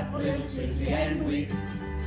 up, little Susie, and weep.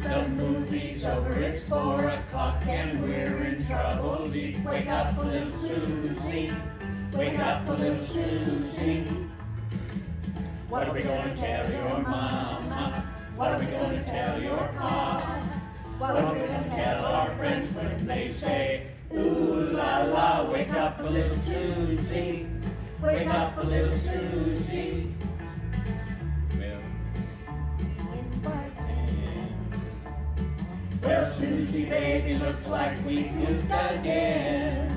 The movie's over, it's 4 o'clock, and we're in trouble deep. Wake up, little Susie. Wake up, little Susie. What are we going to tell your mama? What are we going to tell your pa? What are we going to tell our friends when they say, ooh la la, wake up, little Susie. Wake up, little Susie. Well, Susie, baby, looks like we goofed again.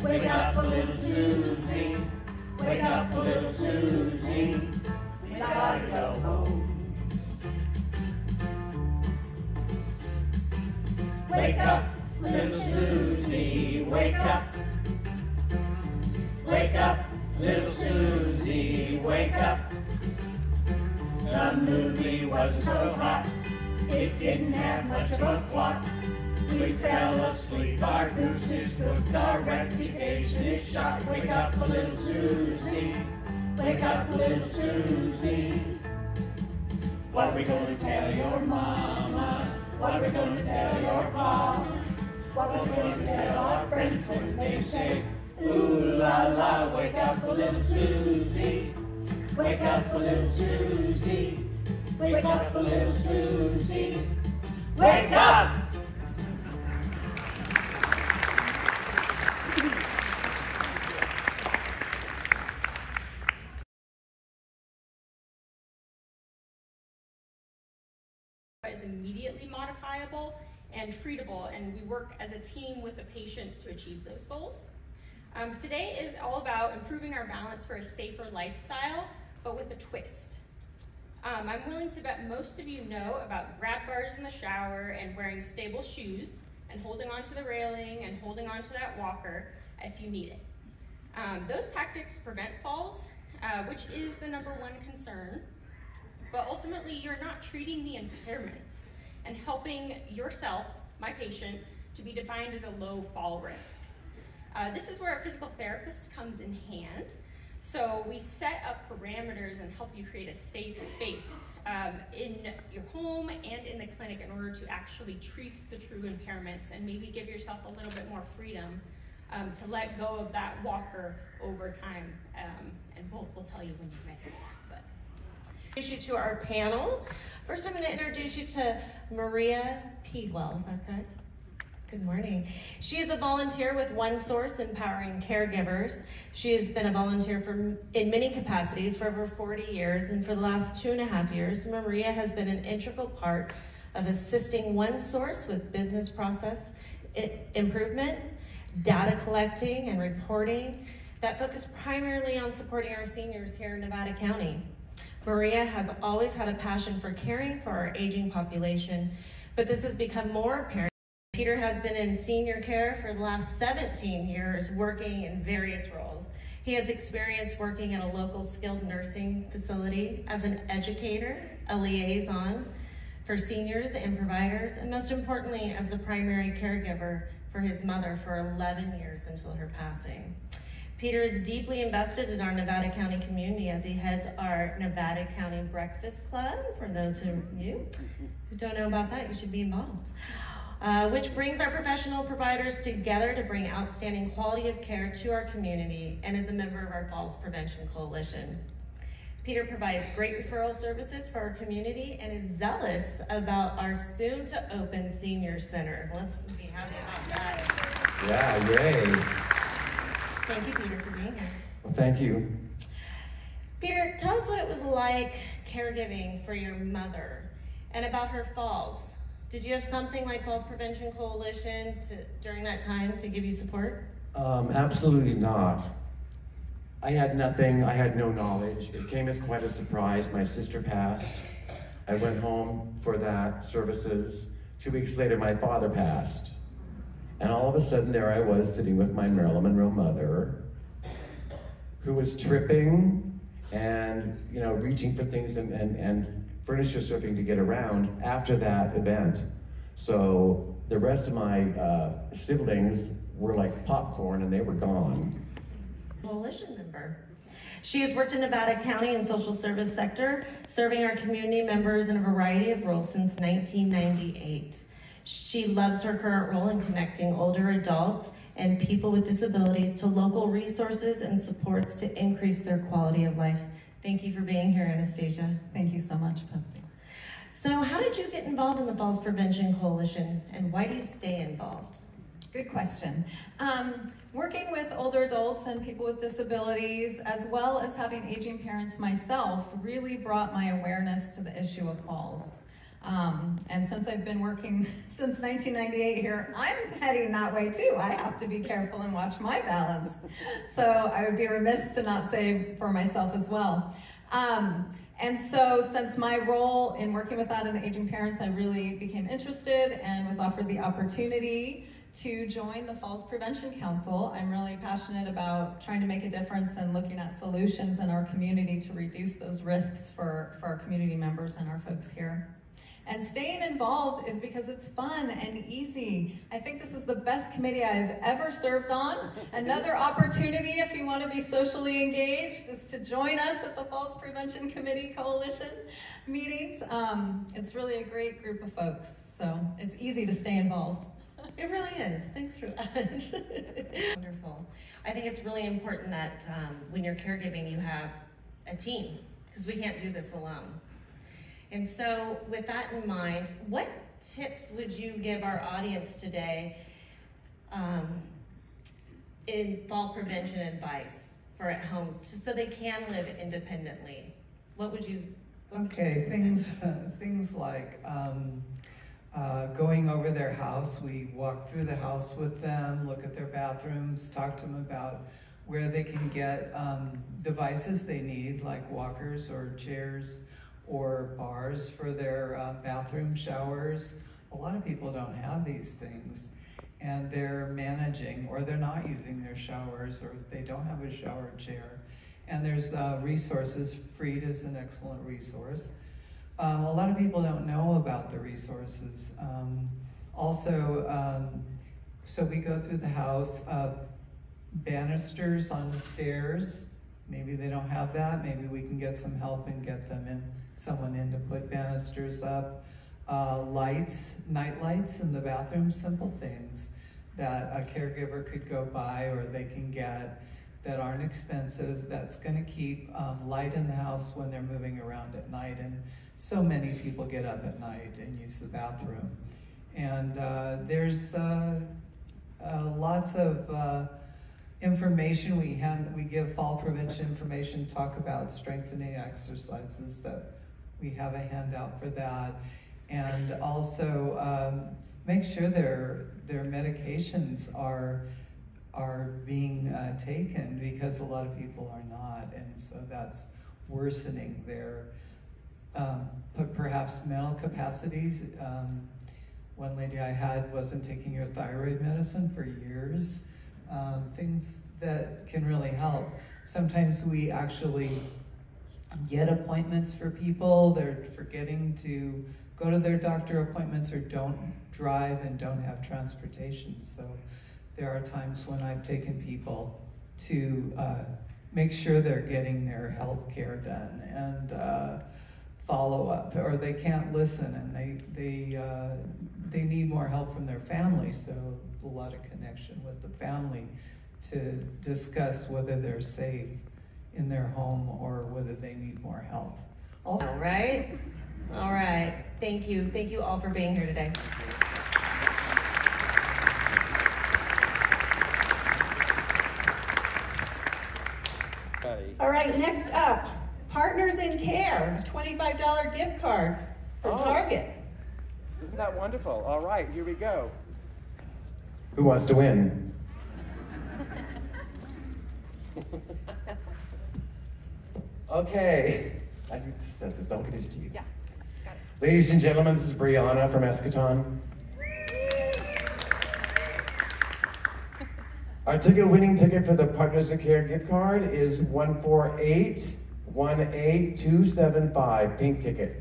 Wake up, little Susie. Wake up, little Susie. We gotta go home. Wake up, little Susie. Wake up. Wake up, little Susie. Wake up. The movie wasn't so hot. It didn't have much of a plot. We fell asleep, our goose is cooked, our reputation is shot. Wake up, little Susie. Wake up, little Susie. What are we going to tell your mama? What are we going to tell your pa? What are we going to tell our friends when they say, ooh la la, wake up, little Susie. Wake up, little Susie. Wake up, little Susie. Wake up! Is immediately modifiable and treatable, and we work as a team with the patients to achieve those goals. Today is all about improving our balance for a safer lifestyle, but with a twist. I'm willing to bet most of you know about grab bars in the shower and wearing stable shoes and holding onto the railing and holding onto that walker if you need it. Those tactics prevent falls, which is the #1 concern, but ultimately you're not treating the impairments and helping yourself, my patient, to be defined as a low fall risk. This is where a physical therapist comes in hand. So we set up parameters and help you create a safe space in your home and in the clinic in order to actually treat the true impairments and maybe give yourself a little bit more freedom to let go of that walker over time. And we'll tell you when you're ready. But introduce you to our panel. First, I'm going to introduce you to Maria Peedwell. Is that correct? Good morning. She is a volunteer with OneSource Empowering Caregivers. She has been a volunteer in many capacities for over 40 years, and for the last 2.5 years, Maria has been an integral part of assisting OneSource with business process improvement, data collecting and reporting that focus primarily on supporting our seniors here in Nevada County. Maria has always had a passion for caring for our aging population, but this has become more apparent. Peter has been in senior care for the last 17 years, working in various roles. He has experience working at a local skilled nursing facility as an educator, a liaison for seniors and providers, and most importantly, as the primary caregiver for his mother for 11 years until her passing. Peter is deeply invested in our Nevada County community as he heads our Nevada County Breakfast Club. For those of you who don't know about that, you should be involved. Which brings our professional providers together to bring outstanding quality of care to our community, and is a member of our Falls Prevention Coalition. Peter provides great referral services for our community and is zealous about our soon-to-open senior center. Let's be happy about that. Yeah, yay. Thank you, Peter, for being here. Well, thank you. Peter, tell us what it was like caregiving for your mother and about her falls. Did you have something like Falls Prevention Coalition during that time to give you support? Absolutely not. I had nothing, I had no knowledge. It came as quite a surprise. My sister passed. I went home for that services. 2 weeks later, my father passed. And all of a sudden, there I was sitting with my Marilyn Monroe mother, who was tripping and, you know, reaching for things and furniture surfing to get around after that event. So the rest of my siblings were like popcorn and they were gone. Coalition member. She has worked in Nevada County and social service sector, serving our community members in a variety of roles since 1998. She loves her current role in connecting older adults and people with disabilities to local resources and supports to increase their quality of life. Thank you for being here, Anastasia. Thank you so much, Pepsi. So how did you get involved in the Falls Prevention Coalition, and why do you stay involved? Good question. Working with older adults and people with disabilities, as well as having aging parents myself, really brought my awareness to the issue of falls. And since I've been working since 1998 here, I'm heading that way too. I have to be careful and watch my balance. So I would be remiss to not say for myself as well. And so since my role in working with that and the aging parents, I really became interested and was offered the opportunity to join the Falls Prevention Council. I'm really passionate about trying to make a difference and looking at solutions in our community to reduce those risks for our community members and our folks here. And staying involved is because it's fun and easy. I think this is the best committee I've ever served on. Another opportunity, if you want to be socially engaged, is to join us at the Falls Prevention Committee Coalition meetings. It's really a great group of folks, so it's easy to stay involved. It really is. Thanks for that. Wonderful. I think it's really important that when you're caregiving, you have a team, because we can't do this alone. And so with that in mind, what tips would you give our audience today in fall prevention advice for at home, just so they can live independently? What would you things like going over their house. We walk through the house with them, look at their bathrooms, talk to them about where they can get devices they need, like walkers or chairs, or bars for their bathroom showers. A lot of people don't have these things, and they're managing, or they're not using their showers, or they don't have a shower chair. And there's resources. Freed is an excellent resource. A lot of people don't know about the resources. So we go through the house, banisters on the stairs. Maybe they don't have that. Maybe we can get some help and get them someone in to put banisters up. Lights, night lights in the bathroom, simple things that a caregiver could go buy or they can get that aren't expensive, that's gonna keep light in the house when they're moving around at night. And so many people get up at night and use the bathroom. And there's lots of information. We give fall prevention information, talk about strengthening exercises, that we have a handout for that. And also make sure their medications are being taken, because a lot of people are not, and so that's worsening their perhaps mental capacities. One lady I had wasn't taking her thyroid medicine for years. Things that can really help. Sometimes we actually get appointments for people. They're forgetting to go to their doctor appointments or don't drive and don't have transportation. So there are times when I've taken people to make sure they're getting their health care done and follow up, or they can't listen and they need more help from their family. So a lot of connection with the family to discuss whether they're safe in their home or whether they need more help. All right. All right. Thank you. Thank you all for being here today. All right, next up, Partners in Care, $25 gift card for Target. Isn't that wonderful? All right, here we go. Who wants to win? Okay. I just said this, don't get this to you. Yeah, got it. Ladies and gentlemen, this is Brianna from Eschaton. Our winning ticket for the Partners in Care gift card is 14818275, pink ticket.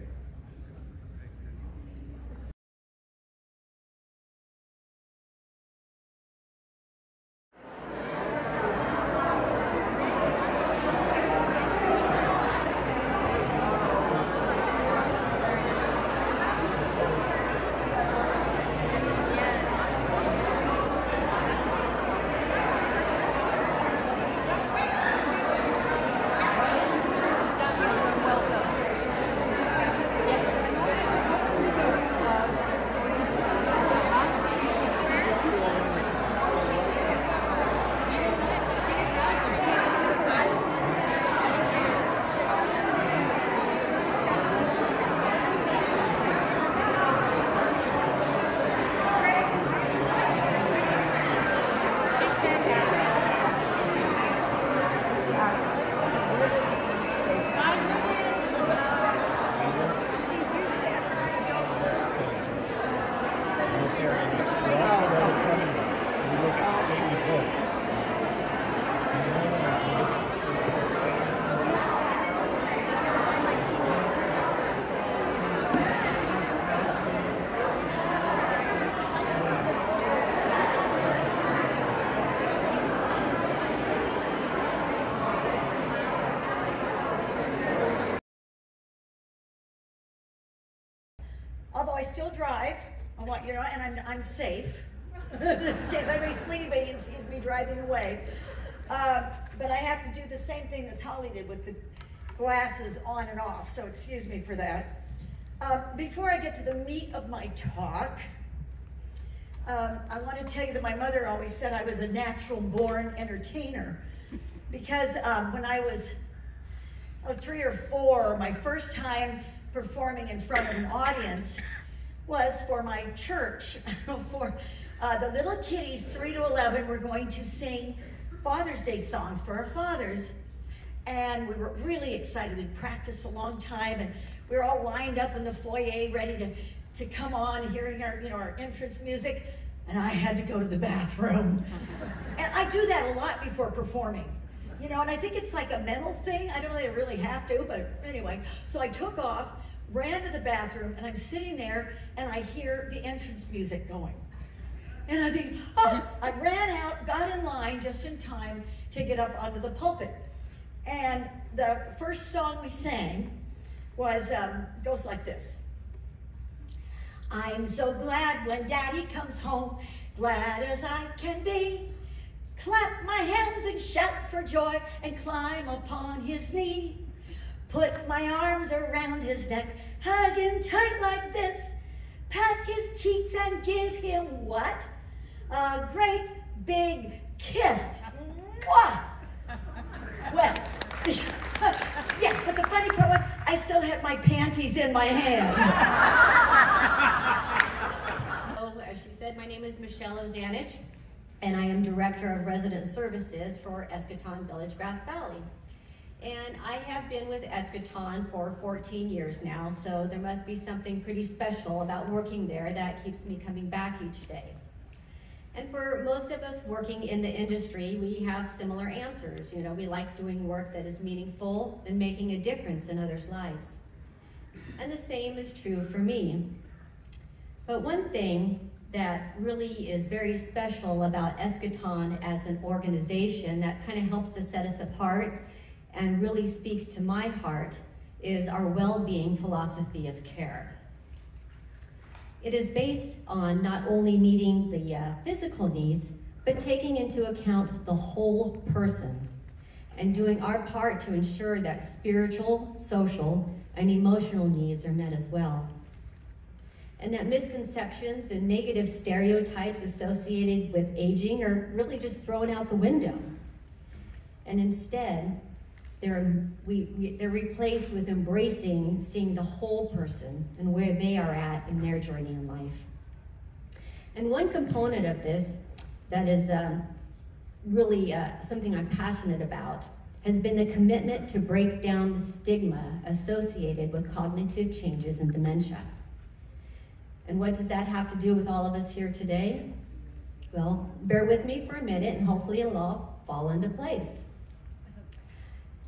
I still drive. I want you to know, and I'm safe. In case anybody's leaving and sees me driving away. But I have to do the same thing as Holly did with the glasses on and off, so excuse me for that. Before I get to the meat of my talk, I want to tell you that my mother always said I was a natural-born entertainer, because when I was 3 or 4, my first time performing in front of an audience was for my church. For the little kiddies, 3 to 11, were going to sing Father's Day songs for our fathers, and we were really excited. We'd practiced a long time, and we were all lined up in the foyer, ready to come on, hearing our entrance music, and I had to go to the bathroom. And I do that a lot before performing, and I think it's like a mental thing. I don't really have to, but anyway. So I took off, ran to the bathroom, and I'm sitting there, and I hear the entrance music going. And I think, I ran out, got in line just in time to get up onto the pulpit. And the first song we sang goes like this. I'm so glad when Daddy comes home, glad as I can be. Clap my hands and shout for joy and climb upon his knee. Put my arms around his neck, hug him tight like this. Pat his cheeks and give him what? A great big kiss. Mwah! Well, yeah, but the funny part was I still had my panties in my hand. So, as she said, my name is Michelle Ozanich, and I am Director of Resident Services for Eschaton Village Grass Valley. And I have been with Eschaton for 14 years now, so there must be something pretty special about working there that keeps me coming back each day. And for most of us working in the industry, we have similar answers. We like doing work that is meaningful and making a difference in others' lives. And the same is true for me. But one thing that really is very special about Eschaton as an organization that kind of helps to set us apart and really speaks to my heart is our well-being philosophy of care. It is based on not only meeting the physical needs, but taking into account the whole person and doing our part to ensure that spiritual, social, and emotional needs are met as well. And that misconceptions and negative stereotypes associated with aging are really just thrown out the window. And instead, they're replaced with embracing, seeing the whole person and where they are at in their journey in life. And one component of this that is really something I'm passionate about has been the commitment to break down the stigma associated with cognitive changes in dementia. And what does that have to do with all of us here today? Well, bear with me for a minute and hopefully it'll all fall into place.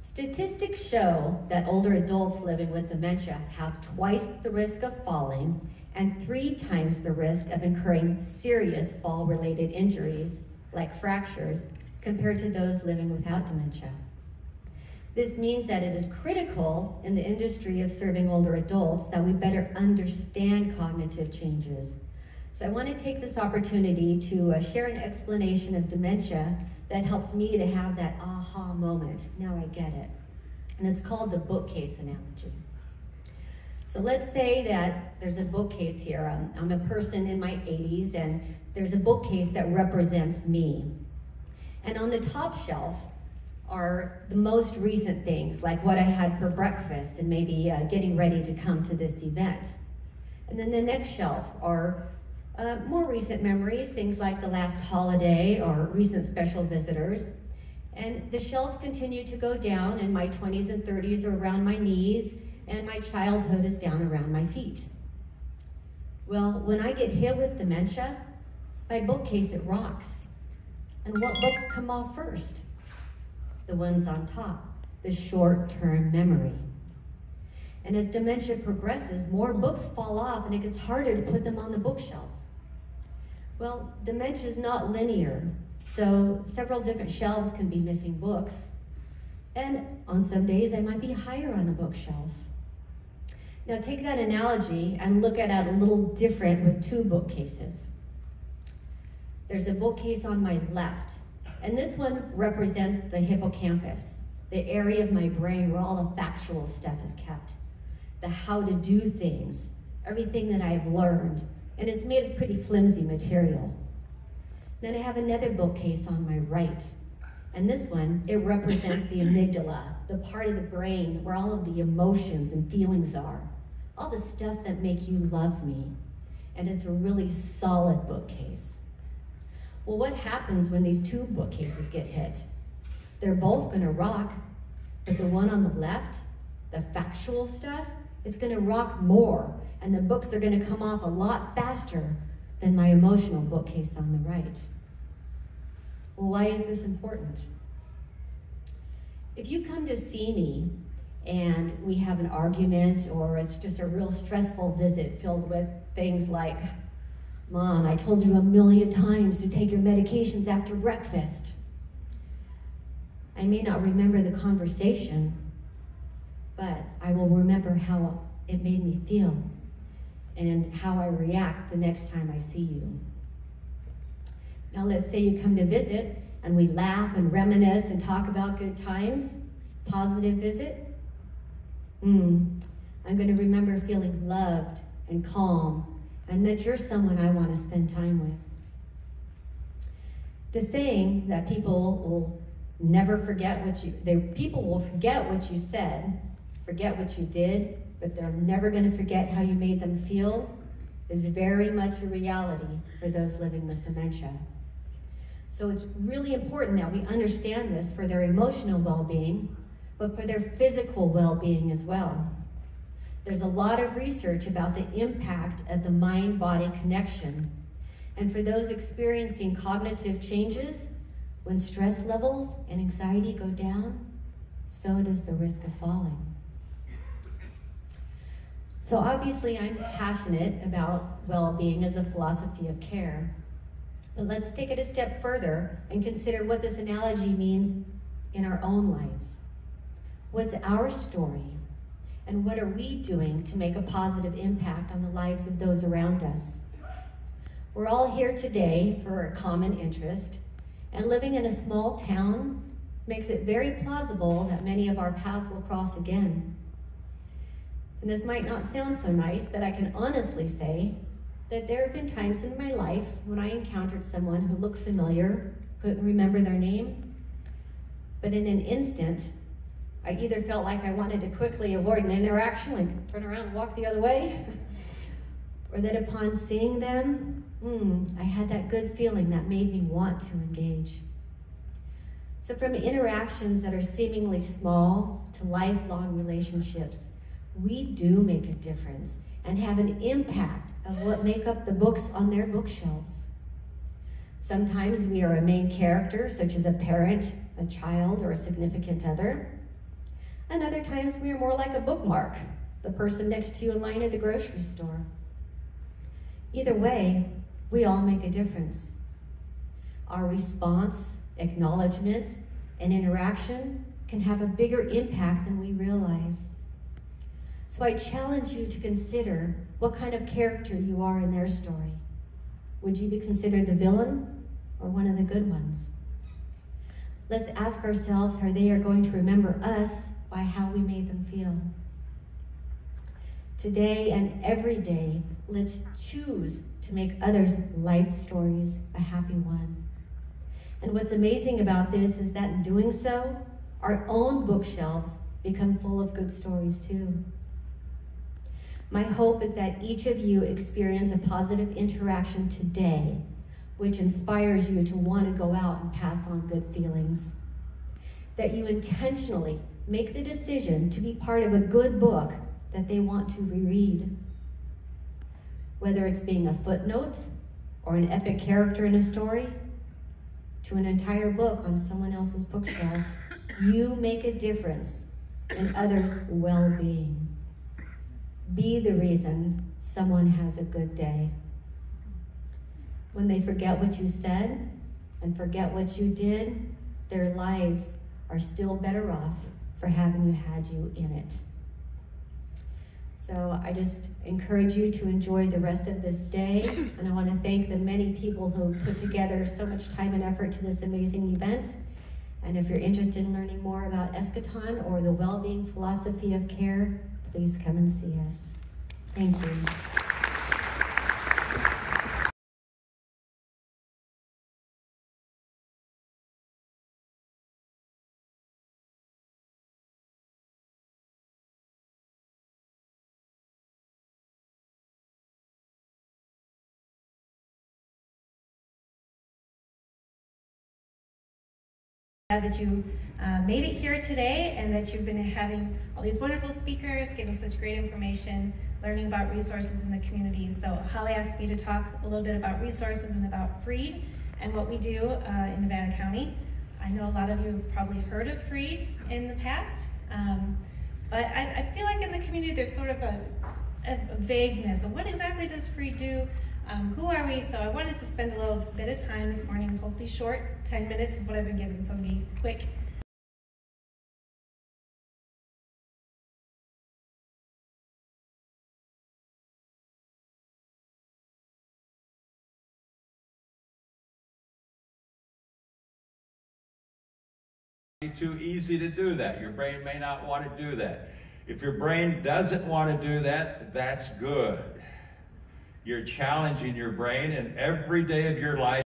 Statistics show that older adults living with dementia have twice the risk of falling and 3 times the risk of incurring serious fall-related injuries, like fractures, compared to those living without dementia. This means that it is critical in the industry of serving older adults that we better understand cognitive changes. So I want to take this opportunity to share an explanation of dementia that helped me to have that aha moment. Now I get it. And it's called the bookcase analogy. So let's say that there's a bookcase here. I'm a person in my 80s, and there's a bookcase that represents me. And on the top shelf are the most recent things, like what I had for breakfast and maybe getting ready to come to this event. And then the next shelf are more recent memories, things like the last holiday or recent special visitors. And the shelves continue to go down, and my 20s and 30s are around my knees, and my childhood is down around my feet. Well, when I get hit with dementia, my bookcase, it rocks. And what books come off first? The ones on top, the short-term memory. And as dementia progresses, more books fall off and it gets harder to put them on the bookshelves. Well, dementia is not linear, so several different shelves can be missing books. And on some days, they might be higher on the bookshelf. Now take that analogy and look at it a little different with two bookcases. There's a bookcase on my left, and this one represents the hippocampus, the area of my brain where all the factual stuff is kept, the how to do things, everything that I've learned, and it's made of pretty flimsy material. Then I have another bookcase on my right, and this one, it represents the amygdala, the part of the brain where all of the emotions and feelings are, all the stuff that make you love me, and it's a really solid bookcase. Well, what happens when these two bookcases get hit? They're both gonna rock, but the one on the left, the factual stuff, it's gonna rock more, and the books are gonna come off a lot faster than my emotional bookcase on the right. Well, why is this important? If you come to see me and we have an argument, or it's just a real stressful visit filled with things like, Mom, I told you 1,000,000 times to take your medications after breakfast. I may not remember the conversation, but I will remember how it made me feel and how I react the next time I see you. Now let's say you come to visit and we laugh and reminisce and talk about good times, positive visit. I'm going to remember feeling loved and calm, and that you're someone I want to spend time with. The saying that people will never forget people will forget what you said, forget what you did, but they're never going to forget how you made them feel, is very much a reality for those living with dementia. So it's really important that we understand this for their emotional well-being, but for their physical well-being as well. There's a lot of research about the impact of the mind-body connection. And for those experiencing cognitive changes, when stress levels and anxiety go down, so does the risk of falling. So obviously I'm passionate about well-being as a philosophy of care. But let's take it a step further and consider what this analogy means in our own lives. What's our story? And what are we doing to make a positive impact on the lives of those around us? We're all here today for a common interest, and living in a small town makes it very plausible that many of our paths will cross again. And this might not sound so nice, but I can honestly say that there have been times in my life when I encountered someone who looked familiar, couldn't remember their name, but in an instant, I either felt like I wanted to quickly avoid an interaction, like turn around and walk the other way, or that upon seeing them, I had that good feeling that made me want to engage. So from interactions that are seemingly small to lifelong relationships, we do make a difference and have an impact of what make up the books on their bookshelves. Sometimes we are a main character, such as a parent, a child, or a significant other. And other times we are more like a bookmark, the person next to you in line at the grocery store. Either way, we all make a difference. Our response, acknowledgement, and interaction can have a bigger impact than we realize. So I challenge you to consider what kind of character you are in their story. Would you be considered the villain or one of the good ones? Let's ask ourselves how they are going to remember us by how we made them feel. Today and every day, let's choose to make others' life stories a happy one. And what's amazing about this is that in doing so, our own bookshelves become full of good stories too. My hope is that each of you experience a positive interaction today, which inspires you to want to go out and pass on good feelings. That you intentionally make the decision to be part of a good book that they want to reread. Whether it's being a footnote or an epic character in a story, to an entire book on someone else's bookshelf, you make a difference in others' well-being. Be the reason someone has a good day. When they forget what you said and forget what you did, their lives are still better off for having had you in it. So I just encourage you to enjoy the rest of this day, and I want to thank the many people who put together so much time and effort to this amazing event. And if you're interested in learning more about Eschaton or the well-being philosophy of care, please come and see us. Thank you. That you made it here today and that you've been having all these wonderful speakers, giving such great information, learning about resources in the community. So Holly asked me to talk a little bit about resources and about Freed and what we do in Nevada County. I know a lot of you have probably heard of Freed in the past, but I feel like in the community there's sort of a vagueness of what exactly does Freed do? Who are we? So I wanted to spend a little bit of time this morning, hopefully short, 10 minutes is what I've been given, so I'm going to be quick. Too easy to do that. Your brain may not want to do that. If your brain doesn't want to do that, that's good. You're challenging your brain, and every day of your life